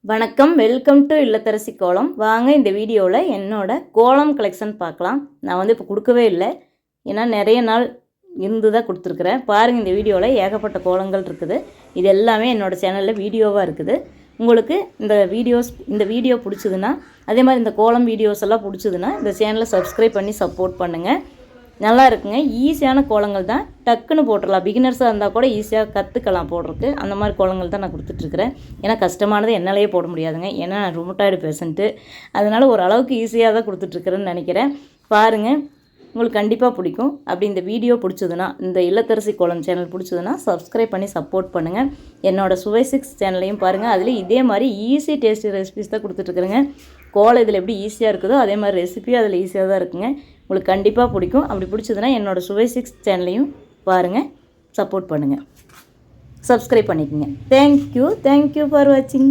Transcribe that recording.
வணக்கம், welcome to இல்லத்தரசி கோலம். வாங்க இந்த வீடியோவில் என்னோட கோலம் கலெக்ஷன் பார்க்கலாம். நான் இப்போ கொடுக்கவே இல்லை, ஏன்னா நிறைய நாள் இருந்து தான் கொடுத்துருக்குறேன். பாருங்கள், இந்த வீடியோவில் ஏகப்பட்ட கோலங்கள் இருக்குது. இது எல்லாமே என்னோடய சேனலில் வீடியோவாக இருக்குது. உங்களுக்கு இந்த வீடியோ பிடிச்சதுன்னா, அதே மாதிரி இந்த கோலம் வீடியோஸ் எல்லாம் பிடிச்சதுன்னா இந்த சேனலை சப்ஸ்கிரைப் பண்ணி சப்போர்ட் பண்ணுங்கள். நல்லா இருக்குங்க. ஈஸியான கோலங்கள் தான், டக்குன்னு போட்டுடலாம். பிகினர்ஸாக இருந்தால் கூட ஈஸியாக கற்றுக்கலாம் போடுறதுக்கு. அந்த மாதிரி கோலங்கள் தான் நான் கொடுத்துட்ருக்குறேன். ஏன்னா கஷ்டமானது என்னாலேயே போட முடியாதுங்க, ஏன்னா நான் ருமட்டாய்டு பேஷண்ட்டு. அதனால் ஓரளவுக்கு ஈஸியாக தான் கொடுத்துட்ருக்குறேன்னு நினைக்கிறேன். பாருங்கள், உங்களுக்கு கண்டிப்பாக பிடிக்கும். அப்படி இந்த வீடியோ பிடிச்சதுன்னா, இந்த இல்லத்தரசி கோலம் சேனல் பிடிச்சதுன்னா சப்ஸ்கிரைப் பண்ணி சப்போர்ட் பண்ணுங்கள். என்னோடய சுவை 6 சேனலையும் பாருங்கள். அதில் இதே மாதிரி ஈஸி டேஸ்டி ரெசிபிஸ் தான் கொடுத்துட்ருக்குறேங்க. கோலம் இதில் எப்படி ஈஸியாக இருக்குதோ அதே மாதிரி ரெசிபியும் அதில் ஈஸியாக தான் இருக்குங்க. உங்களுக்கு கண்டிப்பாக பிடிக்கும். அப்படி பிடிச்சதுன்னா என்னோடய சுவை 6 சேனலையும் பாருங்கள், சப்போர்ட் பண்ணுங்கள், சப்ஸ்கிரைப் பண்ணிக்கோங்க. தேங்க்யூ ஃபார் வாட்சிங்.